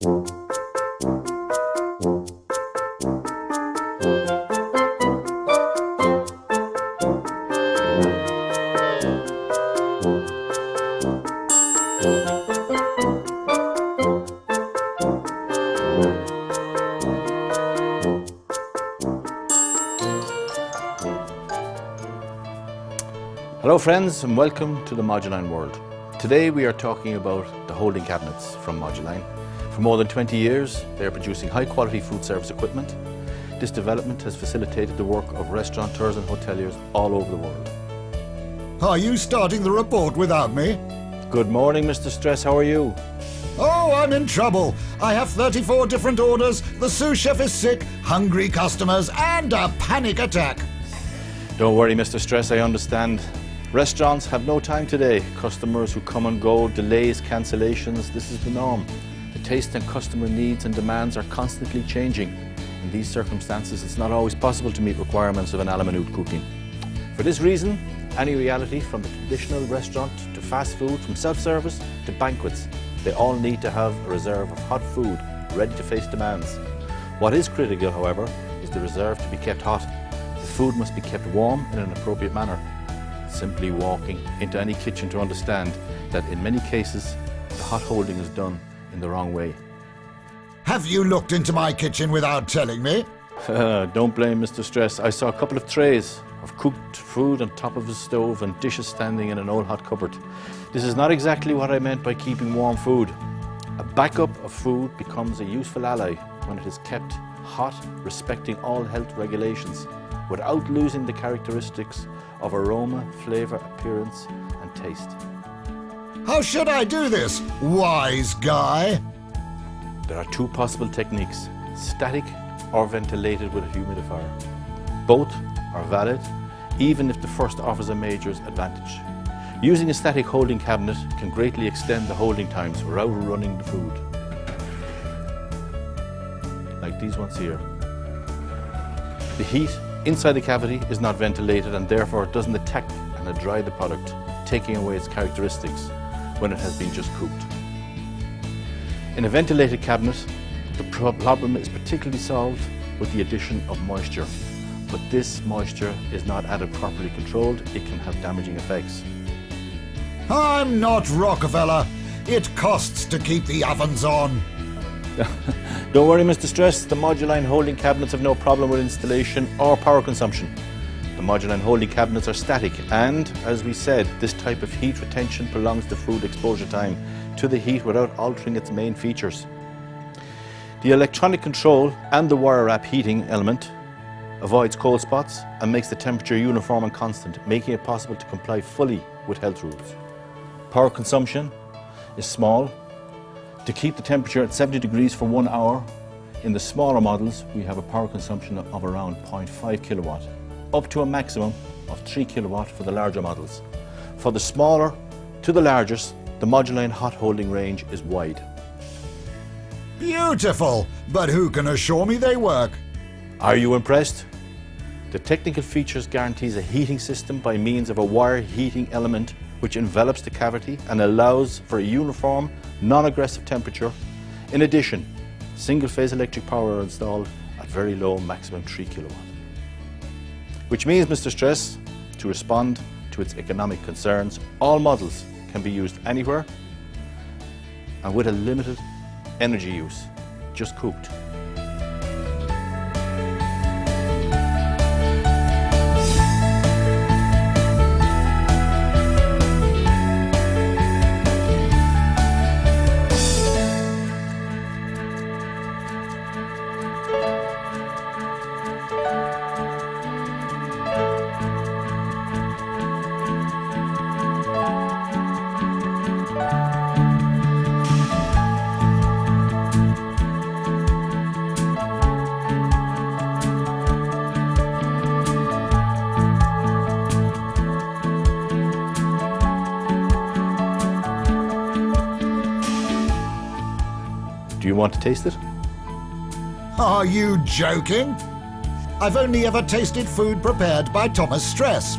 Hello friends, and welcome to the Moduline world. Today we are talking about the holding cabinets from Moduline. For more than 20 years they are producing high quality food service equipment. This development has facilitated the work of restaurateurs and hoteliers all over the world. Are you starting the report without me? Good morning, Mr. Stress, how are you? Oh, I'm in trouble. I have 34 different orders, the sous chef is sick, hungry customers, and a panic attack. Don't worry, Mr. Stress, I understand. Restaurants have no time today. Customers who come and go, delays, cancellations, this is the norm. The taste and customer needs and demands are constantly changing. In these circumstances, it's not always possible to meet requirements of an a la minute cooking. For this reason, any reality from the traditional restaurant to fast food, from self-service to banquets, they all need to have a reserve of hot food ready to face demands. What is critical, however, is the reserve to be kept hot. The food must be kept warm in an appropriate manner. Simply walking into any kitchen to understand that in many cases the hot holding is done in the wrong way. Have you looked into my kitchen without telling me? Don't blame Mr. Stress. I saw a couple of trays of cooked food on top of a stove and dishes standing in an old hot cupboard. This is not exactly what I meant by keeping warm food. A backup of food becomes a useful ally when it is kept hot, respecting all health regulations, without losing the characteristics of aroma, flavour, appearance and taste. How should I do this, wise guy? There are two possible techniques, static or ventilated with a humidifier. Both are valid, even if the first offers a major advantage. Using a static holding cabinet can greatly extend the holding times without running the food. Like these ones here. The heat inside the cavity is not ventilated and therefore it doesn't attack and dry the product, taking away its characteristics when it has been just cooked. In a ventilated cabinet, the problem is particularly solved with the addition of moisture. But this moisture is not added properly controlled, it can have damaging effects. I'm not Rockefeller. It costs to keep the ovens on. Don't worry, Mr. Stress, the Moduline holding cabinets have no problem with installation or power consumption. The Moduline holding cabinets are static and, as we said, this type of heat retention prolongs the food exposure time to the heat without altering its main features. The electronic control and the wire wrap heating element avoids cold spots and makes the temperature uniform and constant, making it possible to comply fully with health rules. Power consumption is small. To keep the temperature at 70 degrees for 1 hour, in the smaller models we have a power consumption of around 0.5 kilowatt, up to a maximum of 3 kilowatt for the larger models. For the smaller to the largest, the Moduline hot holding range is wide. Beautiful, but who can assure me they work? Are you impressed? The technical features guarantees a heating system by means of a wire heating element which envelops the cavity and allows for a uniform, non-aggressive temperature. In addition, single-phase electric power are installed at very low, maximum 3 kilowatt. Which means, Mr. Stress, to respond to its economic concerns, all models can be used anywhere and with a limited energy use, just cooked. Do you want to taste it? Are you joking? I've only ever tasted food prepared by Thomas Stress.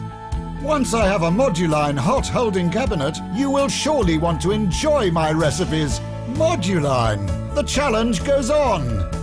Once I have a Moduline hot holding cabinet, you will surely want to enjoy my recipes. Moduline. The challenge goes on.